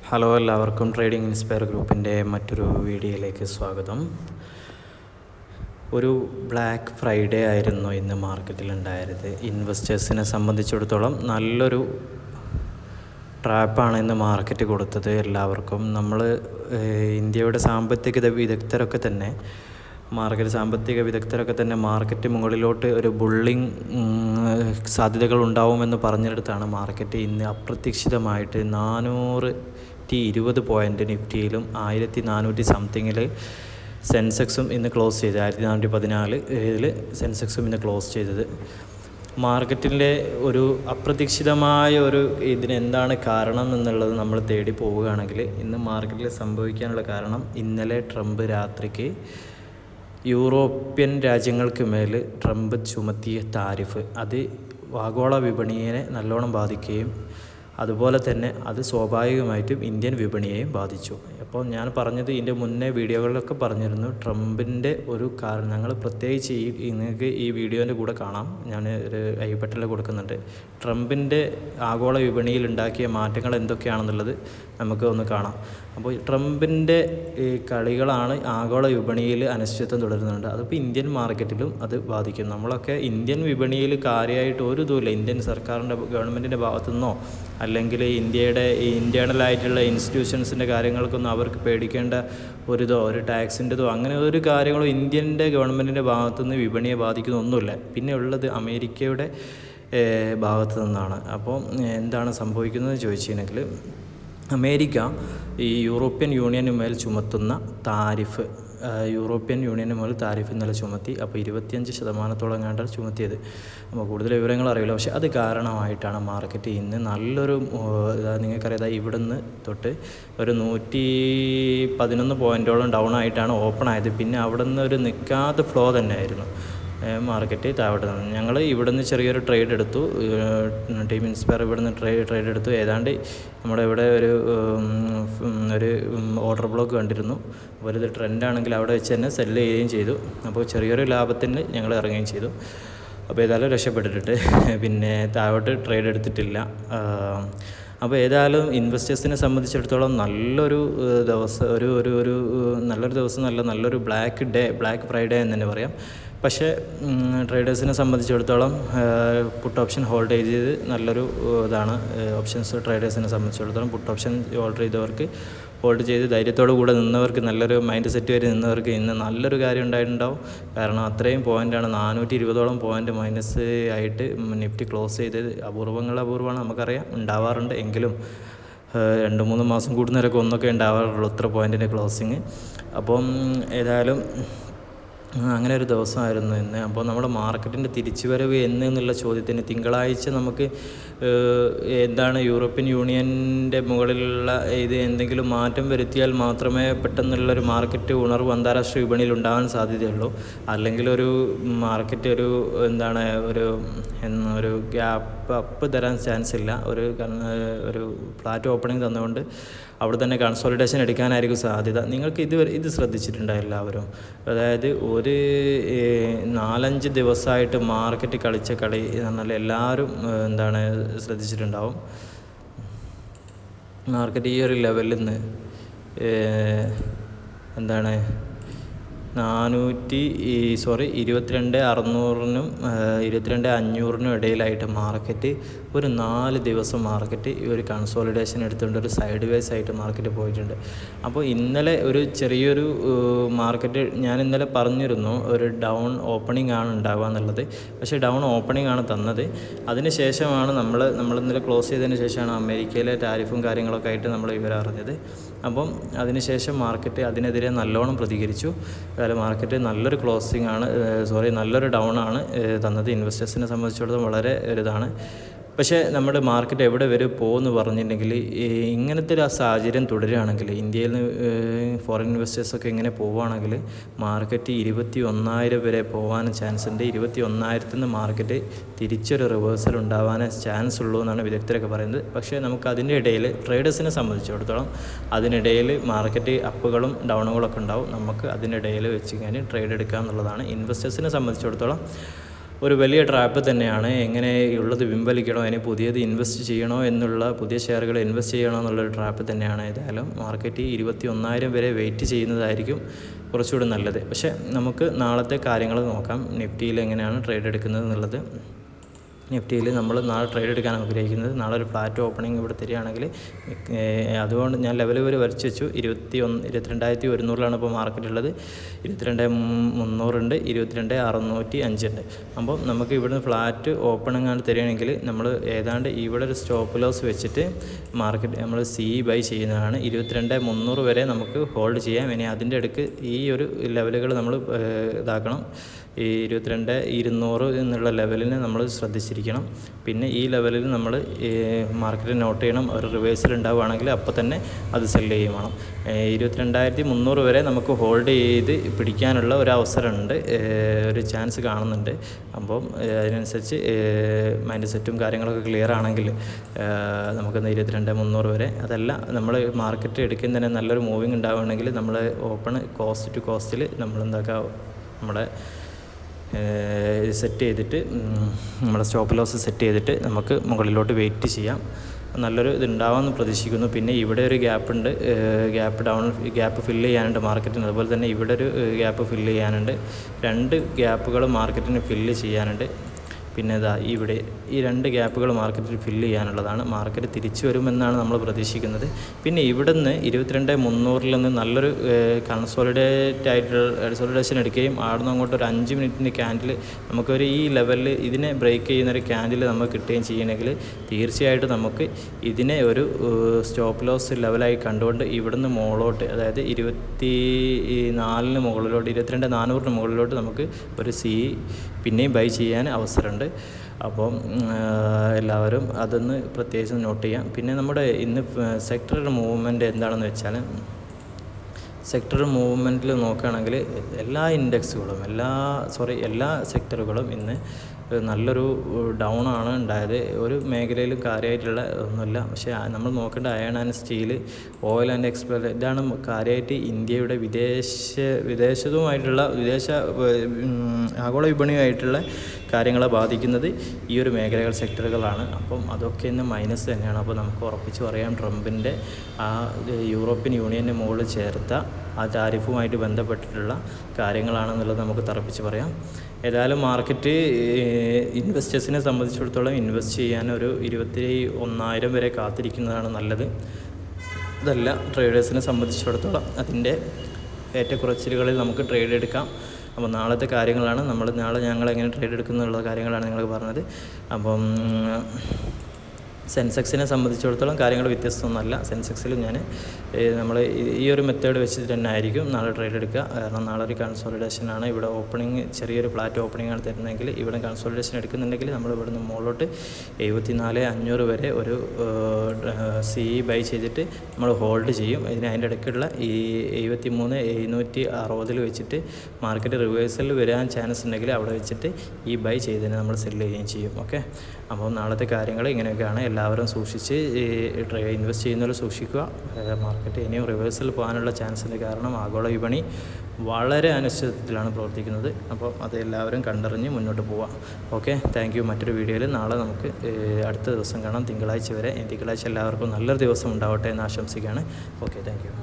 Hello, എല്ലാവർക്കും trading inspire ഗ്രൂപ്പിൻ്റെ മറ്റൊരു വീഡിയോയിലേക്ക് സ്വാഗതം. ഒരു ബ്ലാക്ക് ഫ്രൈഡേ ആയിരുന്നു ഇന്ന് മാർക്കറ്റിലുണ്ടായത്. ഇൻവെസ്റ്റേഴ്സിനെ സംബന്ധിച്ചിടത്തോളം നല്ലൊരു ട്രാപ്പാണ് ഇന്ന് മാർക്കറ്റ് കൊടുത്തത് എല്ലാവർക്കും. ഇന്ത്യയുടെ സാമ്പത്തിക വിദഗ്ധരൊക്കെ തന്നെ മാർക്കറ്റ് മുകളിലോട്ട് ഒരു ബുള്ളിങ് സാധ്യതകൾ ഉണ്ടാവുമെന്ന് പറഞ്ഞെടുത്താണ് മാർക്കറ്റ് ഇന്ന് അപ്രതീക്ഷിതമായിട്ട് 420 പോയിൻ്റ് നിഫ്റ്റിയിലും 1400 സംതിങ്ങിൽ സെൻസെക്സും ഇന്ന് ക്ലോസ് ചെയ്ത് 1414 സെൻസെക്സും ഇന്ന് ക്ലോസ് ചെയ്തത്. മാർക്കറ്റിൻ്റെ ഒരു അപ്രതീക്ഷിതമായ ഇതിനെന്താണ് കാരണം എന്നുള്ളത് നമ്മൾ തേടി പോവുകയാണെങ്കിൽ ഇന്ന് മാർക്കറ്റിൽ സംഭവിക്കാനുള്ള കാരണം, ഇന്നലെ ട്രംപ് രാത്രിക്ക് യൂറോപ്യൻ രാജ്യങ്ങൾക്ക് മേൽ ട്രംപ് ചുമത്തിയ താരിഫ് അത് ആഗോള വിപണിയെ നല്ലോണം ബാധിക്കുകയും അതുപോലെ തന്നെ അത് സ്വാഭാവികമായിട്ടും ഇന്ത്യൻ വിപണിയെയും ബാധിച്ചു. അപ്പോൾ ഞാൻ പറഞ്ഞത് ഇതിൻ്റെ മുന്നേ വീഡിയോകളിലൊക്കെ പറഞ്ഞിരുന്നു, ട്രംപിൻ്റെ ഒരു കാരണം ഞങ്ങൾ പ്രത്യേകിച്ച് നിങ്ങൾക്ക് ഈ വീഡിയോൻ്റെ കൂടെ കാണാം, ഞാൻ ഒരു ഐ ബട്ടണിൽ കൊടുക്കുന്നുണ്ട്. ട്രംപിൻ്റെ ആഗോള വിപണിയിൽ ഉണ്ടാക്കിയ മാറ്റങ്ങൾ എന്തൊക്കെയാണെന്നുള്ളത് നമുക്ക് ഒന്ന് കാണാം. അപ്പോൾ ട്രംപിൻ്റെ കളികളാണ് ആഗോള വിപണിയിൽ അനിശ്ചിതത്വം തുടരുന്നുണ്ട്. അതിപ്പോൾ ഇന്ത്യൻ മാർക്കറ്റിലും അത് ബാധിക്കും. നമ്മളൊക്കെ ഇന്ത്യൻ വിപണിയിൽ കാര്യമായിട്ട് ഒരു ഇതുമില്ല. ഇന്ത്യൻ സർക്കാരിൻ്റെ ഗവൺമെൻറ്റിൻ്റെ ഭാഗത്തുനിന്നോ അല്ലെങ്കിൽ ഇന്ത്യയുടെ ഇൻറ്റേർണലായിട്ടുള്ള ഇൻസ്റ്റിറ്റ്യൂഷൻസിൻ്റെ കാര്യങ്ങൾക്കൊന്നും അവർക്ക് പേടിക്കേണ്ട ഒരു ടാക്സിൻ്റെതോ അങ്ങനെ ഒരു കാര്യങ്ങളോ ഇന്ത്യൻ്റെ ഗവൺമെൻറ്റിൻ്റെ ഭാഗത്തുനിന്ന് വിപണിയെ ബാധിക്കുന്ന ഒന്നുമില്ല. പിന്നെ ഉള്ളത് അമേരിക്കയുടെ ഭാഗത്തു നിന്നാണ്. അപ്പോൾ എന്താണ് സംഭവിക്കുന്നത് ചോദിച്ചിട്ടുണ്ടെങ്കിൽ, അമേരിക്ക ഈ യൂറോപ്യൻ യൂണിയന് മേൽ ചുമത്തുന്ന താരിഫ് ഇന്നലെ ചുമത്തി. അപ്പോൾ 25% കണ്ടാണ് ചുമത്തിയത്. അപ്പോൾ കൂടുതൽ വിവരങ്ങൾ അറിയില്ല, പക്ഷേ അത് കാരണമായിട്ടാണ് മാർക്കറ്റ് ഇന്ന് നല്ലൊരു നിങ്ങൾക്കറിയാം ഇവിടുന്ന് തൊട്ട് ഒരു 111 പോയിൻറ്റോളം ഡൗൺ ആയിട്ടാണ് ഓപ്പൺ ആയത്. പിന്നെ അവിടെ നിന്ന് ഒരു നിൽക്കാത്ത ഫ്ലോ തന്നെ ആയിരുന്നു മാർക്കറ്റ് താഴോട്ട് നിന്ന്. ഞങ്ങൾ ഇവിടുന്ന് ചെറിയൊരു ട്രേഡ് എടുത്തു, ടീം ഇൻസ്പയർ ഇവിടുന്ന് ട്രേഡ് എടുത്തു. ഏതാണ്ട് നമ്മുടെ ഇവിടെ ഒരു ഓർഡർ ബ്ലോക്ക് കണ്ടിരുന്നു. അപ്പോൾ ഇത് ട്രെൻഡാണെങ്കിൽ അവിടെ വെച്ച് തന്നെ സെല്ല് ചെയ്യുകയും ചെയ്തു. അപ്പോൾ ചെറിയൊരു ലാഭത്തിന് ഞങ്ങൾ ഇറങ്ങുകയും ചെയ്തു. അപ്പോൾ ഏതായാലും രക്ഷപ്പെട്ടിട്ട് പിന്നെ താഴോട്ട് ട്രേഡ് എടുത്തിട്ടില്ല. അപ്പോൾ ഏതായാലും ഇൻവെസ്റ്റേഴ്സിനെ സംബന്ധിച്ചിടത്തോളം നല്ലൊരു ദിവസം നല്ലൊരു ബ്ലാക്ക് ഫ്രൈഡേ എന്ന് തന്നെ പറയാം. പക്ഷേ ട്രേഡേഴ്സിനെ സംബന്ധിച്ചിടത്തോളം പുട്ട് ഓപ്ഷൻ ഹോൾഡ് ചെയ്ത് നല്ലൊരു ഇതാണ്. ഓപ്ഷൻസ് ട്രേഡേഴ്സിനെ സംബന്ധിച്ചിടത്തോളം പുട്ട് ഓപ്ഷൻ ഹോൾഡ് ചെയ്ത് ധൈര്യത്തോടു കൂടെ നിന്നവർക്ക്, നല്ലൊരു മൈൻഡ് സെറ്റ് വരെ നിന്നവർക്ക് ഇന്ന് നല്ലൊരു കാര്യം ഉണ്ടായിട്ടുണ്ടാവും. കാരണം അത്രയും പോയിൻ്റാണ്, 420ഓളം പോയിൻ്റ് മൈനസ് ആയിട്ട് നിഫ്റ്റി ക്ലോസ് ചെയ്തത്. അപൂർവമാണ്, നമുക്കറിയാം, ഉണ്ടാവാറുണ്ട്. എങ്കിലും 2-3 മാസം കൂടുന്നവരൊക്കെ ഒന്നൊക്കെ ഉണ്ടാവാറുള്ളൂ ഇത്ര പോയിൻറ്റിൻ്റെ ക്ലോസിങ്. അപ്പം ഏതായാലും അങ്ങനെ ഒരു ദിവസമായിരുന്നു ഇന്ന്. അപ്പോൾ നമ്മുടെ മാർക്കറ്റിൻ്റെ തിരിച്ചുവരവ് എന്നുള്ള ചോദ്യത്തിന് തിങ്കളാഴ്ച നമുക്ക് എന്താണ് യൂറോപ്യൻ യൂണിയൻ്റെ മുകളിലുള്ള എന്തെങ്കിലും മാറ്റം വരുത്തിയാൽ മാത്രമേ പെട്ടെന്നുള്ളൊരു മാർക്കറ്റ് ഉണർവ് അന്താരാഷ്ട്ര വിപണിയിൽ ഉണ്ടാകാൻ സാധ്യതയുള്ളൂ. അല്ലെങ്കിൽ ഒരു മാർക്കറ്റ് ഒരു ഗ്യാപ്പ് അപ്പ് തരാൻ ചാൻസ് ഇല്ല. ഒരു ഫ്ലാറ്റ് ഓപ്പണിംഗ് തന്നുകൊണ്ട് അവിടെ തന്നെ കൺസോളിഡേഷൻ എടുക്കാനായിരിക്കും സാധ്യത. നിങ്ങൾക്ക് ഇത് ശ്രദ്ധിച്ചിട്ടുണ്ടോ എല്ലാവരും? അതായത് ഒരു 4-5 ദിവസമായിട്ട് മാർക്കറ്റ് കളിച്ച കളി എന്ന് പറഞ്ഞാൽ എല്ലാവരും ശ്രദ്ധിച്ചിട്ടുണ്ടാവും. മാർക്കറ്റ് ഈ ഒരു ലെവലിൽ നിന്ന് 22,600-നും 22,500-നും ഇടയിലായിട്ട് മാർക്കറ്റ് ഒരു 4 ദിവസം മാർക്കറ്റ് ഈ ഒരു കൺസോളിഡേഷൻ എടുത്തുകൊണ്ട് ഒരു സൈഡ് വേസ് ആയിട്ട് മാർക്കറ്റ് പോയിട്ടുണ്ട്. അപ്പോൾ ഇന്നലെ ഒരു ചെറിയൊരു മാർക്കറ്റ് ഞാൻ ഇന്നലെ പറഞ്ഞിരുന്നു ഒരു ഡൗൺ ഓപ്പണിംഗ് ആണ് ഉണ്ടാവുക എന്നുള്ളത്. പക്ഷേ ഡൗൺ ഓപ്പണിംഗ് ആണ് തന്നത്. അതിന് ശേഷമാണ് നമ്മൾ ഇന്നലെ ക്ലോസ് ചെയ്തതിന് ശേഷമാണ് അമേരിക്കയിലെ ടാരിഫും കാര്യങ്ങളൊക്കെ ആയിട്ട് നമ്മൾ വിവരം അറിഞ്ഞത്. അപ്പം അതിനുശേഷം മാർക്കറ്റ് അതിനെതിരെ നല്ലോണം പ്രതികരിച്ചു. മാർക്കറ്റ് നല്ലൊരു ഡൗൺ ആണ് തന്നത്. ഇൻവെസ്റ്റേഴ്സിനെ സംബന്ധിച്ചിടത്തോളം വളരെ ഇതാണ്. പക്ഷേ നമ്മുടെ മാർക്കറ്റ് എവിടെ വരെ പോകുമെന്ന് പറഞ്ഞിട്ടുണ്ടെങ്കിൽ, ഇങ്ങനത്തെ ഒരു സാഹചര്യം തുടരുകയാണെങ്കിൽ, ഇന്ത്യയിൽ നിന്ന് ഫോറിൻ ഇൻവെസ്റ്റേഴ്സൊക്കെ ഇങ്ങനെ പോവുകയാണെങ്കിൽ മാർക്കറ്റ് 21,000 വരെ പോകാൻ ചാൻസ് ഉണ്ട്. 21,000 നിന്ന് മാർക്കറ്റ് തിരിച്ചൊരു റിവേഴ്സൽ ഉണ്ടാവാൻ ചാൻസ് ഉള്ളൂ എന്നാണ് വിദഗ്ധരൊക്കെ പറയുന്നത്. പക്ഷേ നമുക്ക് അതിൻ്റെ ഇടയിൽ ട്രേഡേഴ്സിനെ സംബന്ധിച്ചിടത്തോളം അതിനിടയിൽ മാർക്കറ്റ് അപ്പുകളും ഡൗണുകളൊക്കെ ഉണ്ടാവും. നമുക്ക് അതിനിടയിൽ വെച്ച് ട്രേഡ് എടുക്കുക എന്നുള്ളതാണ്. ഇൻവെസ്റ്റേഴ്സിനെ സംബന്ധിച്ചിടത്തോളം ഒരു വലിയ ട്രാപ്പ് തന്നെയാണ്. എങ്ങനെ ഉള്ളത് പിൻവലിക്കണോ, അതിന് പുതിയത് ഇൻവെസ്റ്റ് ചെയ്യണോ എന്നുള്ള, പുതിയ ഷെയറുകൾ ഇൻവെസ്റ്റ് ചെയ്യണോ എന്നുള്ളൊരു ട്രാപ്പ് തന്നെയാണ്. ഏതായാലും മാർക്കറ്റ് 21,000 വരെ വെയിറ്റ് ചെയ്യുന്നതായിരിക്കും കുറച്ചുകൂടി നല്ലത്. പക്ഷേ നമുക്ക് നാളത്തെ കാര്യങ്ങൾ നോക്കാം, നിഫ്റ്റിയിൽ എങ്ങനെയാണ് ട്രേഡ് എടുക്കുന്നത് എന്നുള്ളത്. നിഫ്റ്റിയിൽ നമ്മൾ നാളെ ട്രേഡ് എടുക്കാൻ ആഗ്രഹിക്കുന്നത്, നാളെ ഒരു ഫ്ലാറ്റ് ഓപ്പണിംഗ് ഇവിടെ തരികയാണെങ്കിൽ, അതുകൊണ്ട് ഞാൻ ലെവൽ വരെ വരച്ച് വെച്ചു. 22,100 ഇപ്പോൾ മാർക്കറ്റുള്ളത്. 22,300 ഉണ്ട്, 22,605 ഉണ്ട്. അപ്പോൾ നമുക്ക് ഇവിടുന്ന് ഫ്ലാറ്റ് ഓപ്പണിംഗ് ആണ് തരികയാണെങ്കിൽ നമ്മൾ ഏതാണ്ട് ഇവിടെ ഒരു സ്റ്റോപ്പ് ലോസ് വെച്ചിട്ട് മാർക്കറ്റ് നമ്മൾ ബൈ ചെയ്യുന്നതാണ്. 22,300 വരെ നമുക്ക് ഹോൾഡ് ചെയ്യാം. ഇനി അതിൻ്റെ അടുക്ക് ഈ ഒരു ലെവലുകൾ നമ്മൾ ഇതാക്കണം. ഈ 22,200 എന്നുള്ള ലെവലിന് നമ്മൾ ശ്രദ്ധിച്ചിരിക്കണം. പിന്നെ ഈ ലെവലിൽ നമ്മൾ മാർക്കറ്റ് നോട്ട് ചെയ്യണം. ഒരു റിവേഴ്സൽ ഉണ്ടാവുകയാണെങ്കിൽ അപ്പോൾ തന്നെ അത് സെല്ല് ചെയ്യും വേണം. 22,300 വരെ നമുക്ക് ഹോൾഡ് ചെയ്ത് പിടിക്കാനുള്ള ഒരു അവസരമുണ്ട്, ഒരു ചാൻസ് കാണുന്നുണ്ട്. അപ്പം അതിനനുസരിച്ച് മൈൻഡ് സെറ്റും കാര്യങ്ങളൊക്കെ ക്ലിയർ ആണെങ്കിൽ നമുക്കൊന്ന് 22,300 വരെ, അതല്ല നമ്മൾ മാർക്കറ്റ് എടുക്കുന്ന തന്നെ നല്ലൊരു മൂവിങ് ഉണ്ടാവുകയാണെങ്കിൽ നമ്മൾ ഓപ്പൺ കോസ്റ്റ് ടു കോസ്റ്റിൽ നമ്മൾ എന്താക്കുക, നമ്മുടെ സെറ്റ് ചെയ്തിട്ട് നമ്മുടെ സ്റ്റോപ്പ് ലോസ് സെറ്റ് ചെയ്തിട്ട് നമുക്ക് മുകളിലോട്ട് വെയിറ്റ് ചെയ്യാം. നല്ലൊരു ഇതുണ്ടാവാമെന്ന് പ്രതീക്ഷിക്കുന്നു. പിന്നെ ഇവിടെ ഒരു ഗ്യാപ്പ് ഉണ്ട്, ഗ്യാപ്പ് ഫില്ല് ചെയ്യാനുണ്ട് മാർക്കറ്റിന്. അതുപോലെ തന്നെ ഇവിടെ ഒരു ഗ്യാപ്പ് ഫില്ല് ചെയ്യാനുണ്ട്. 2 ഗ്യാപ്പുകൾ മാർക്കറ്റിന് ഫില്ല് ചെയ്യാനുണ്ട്. പിന്നെ ഇവിടെ ഈ 2 ഗ്യാപ്പുകൾ മാർക്കറ്റിൽ ഫില്ല് ചെയ്യാനുള്ളതാണ്. മാർക്കറ്റ് തിരിച്ചു വരുമെന്നാണ് നമ്മൾ പ്രതീക്ഷിക്കുന്നത്. പിന്നെ ഇവിടുന്ന് 22,300 നിന്ന് നല്ലൊരു കൺസോളിഡേഷൻ എടുക്കുകയും ആടുന്ന് അങ്ങോട്ട് ഒരു 5 മിനിറ്റിൻ്റെ ക്യാൻഡിൽ നമുക്കൊരു ഈ ലെവലിൽ ഇതിനെ ബ്രേക്ക് ചെയ്യുന്നൊരു ക്യാൻഡിൽ നമുക്ക് കിട്ടുകയും ചെയ്യണമെങ്കിൽ തീർച്ചയായിട്ടും നമുക്ക് ഇതിനെ ഒരു സ്റ്റോപ്പ് ലോസ് ലെവലായി കണ്ടുകൊണ്ട് ഇവിടുന്ന് മുകളിലോട്ട്, അതായത് 24 മുകളിലോട്ട്, 22,400 മുകളിലോട്ട് നമുക്ക് ഒരു പിന്നെയും ബൈ ചെയ്യാൻ അവസരമുണ്ട്. അപ്പം എല്ലാവരും അതൊന്ന് പ്രത്യേകിച്ച് നോട്ട് ചെയ്യാം. പിന്നെ നമ്മുടെ ഇന്ന് സെക്ടറൽ മൂവ്മെൻറ്റ് എന്താണെന്ന് വെച്ചാൽ, സെക്ടറൽ മൂവ്മെൻറ്റിൽ നോക്കുകയാണെങ്കിൽ എല്ലാ ഇൻഡെക്സുകളും എല്ലാ സെക്ടറുകളും ഇന്ന് നല്ലൊരു ഡൗൺ ആണ് ഉണ്ടായത്. ഒരു മേഖലയിലും കാര്യമായിട്ടുള്ള ഒന്നുമില്ല. പക്ഷേ നമ്മൾ നോക്കേണ്ട iron and steel, oil and explore, ഇതാണ് കാര്യമായിട്ട് ഇന്ത്യയുടെ വിദേശതുമായിട്ടുള്ള ആഗോള വിപണിയുമായിട്ടുള്ള കാര്യങ്ങളെ ബാധിക്കുന്നത് ഈ ഒരു സെക്ടറുകളാണ്. അപ്പം അതൊക്കെ ഇന്ന് മൈനസ് തന്നെയാണ്. അപ്പോൾ നമുക്ക് ഉറപ്പിച്ച് പറയാം, ട്രംപിൻ്റെ യൂറോപ്യൻ യൂണിയൻ്റെ മുകളിൽ ചേർത്ത ആ താരിഫുമായിട്ട് ബന്ധപ്പെട്ടിട്ടുള്ള കാര്യങ്ങളാണെന്നുള്ളത് നമുക്ക് തറപ്പിച്ച് പറയാം. ഏതായാലും മാർക്കറ്റ് ഇൻവെസ്റ്റേഴ്സിനെ സംബന്ധിച്ചിടത്തോളം ഇൻവെസ്റ്റ് ചെയ്യാൻ ഒരു 21,000 വരെ കാത്തിരിക്കുന്നതാണ് നല്ലത്. അതല്ല, ട്രേഡേഴ്സിനെ സംബന്ധിച്ചിടത്തോളം അതിൻ്റെ ഏറ്റക്കുറച്ചിലുകളിൽ നമുക്ക് ട്രേഡ് എടുക്കാം. അപ്പോൾ നാളത്തെ കാര്യങ്ങളാണ് നാളെ ഞങ്ങൾ എങ്ങനെ ട്രേഡ് എടുക്കുന്നുള്ള കാര്യങ്ങളാണ് നിങ്ങൾക്ക് പറഞ്ഞത്. അപ്പം സെൻസെക്സിനെ സംബന്ധിച്ചിടത്തോളം കാര്യങ്ങൾ വ്യത്യസ്തമൊന്നുമല്ല. സെൻസെക്സിൽ നമ്മൾ ഈ ഒരു മെത്തേഡ് വെച്ചിട്ട് തന്നെ ആയിരിക്കും നാളെ ട്രേഡ് എടുക്കുക. കാരണം നാളെ ഒരു കൺസോളിഡേഷനാണ്. ഇവിടെ ഓപ്പണിംഗ് ചെറിയൊരു ഫ്ലാറ്റ് ഓപ്പണിംഗ് ആണ് തരുന്നതെങ്കിൽ, ഇവിടെ കൺസോളിഡേഷൻ എടുക്കുന്നുണ്ടെങ്കിൽ നമ്മൾ ഇവിടുന്ന് മുകളിലോട്ട് 74,500 വരെ ഒരു ബൈ ചെയ്തിട്ട് നമ്മൾ ഹോൾഡ് ചെയ്യും. അതിൻ്റെ ഇടയ്ക്കുള്ള ഈ 73,760 വെച്ചിട്ട് മാർക്കറ്റ് റിവേഴ്സൽ വരാൻ ചാൻസ് ഉണ്ടെങ്കിൽ അവിടെ വെച്ചിട്ട് ഈ ബൈ ചെയ്തതിന് നമ്മൾ സെല്ല് ചെയ്യുകയും ചെയ്യും. ഓക്കെ, അപ്പോൾ നാളത്തെ കാര്യങ്ങൾ ഇങ്ങനെയൊക്കെയാണ്. എല്ലാവരും സൂക്ഷിച്ച് ഇൻവെസ്റ്റ് ചെയ്യുന്നവർ സൂക്ഷിക്കുക. മാർക്കറ്റ് ഇനിയും റിവേഴ്സൽ പോകാനുള്ള ചാൻസ് ഉണ്ട്. കാരണം ആഗോള വിപണി വളരെ അനിശ്ചിതത്വത്തിലാണ് പ്രവർത്തിക്കുന്നത്. അപ്പോൾ അത് എല്ലാവരും കണ്ടറിഞ്ഞ് മുന്നോട്ട് പോവാം. Okay, thank you. മറ്റൊരു വീഡിയോയിൽ നാളെ നമുക്ക് അടുത്ത ദിവസം കാണാം, തിങ്കളാഴ്ച വരെ. തിങ്കളാഴ്ച എല്ലാവർക്കും നല്ലൊരു ദിവസം ഉണ്ടാവട്ടെ എന്ന് ആശംസിക്കുകയാണ്. Okay, thank you.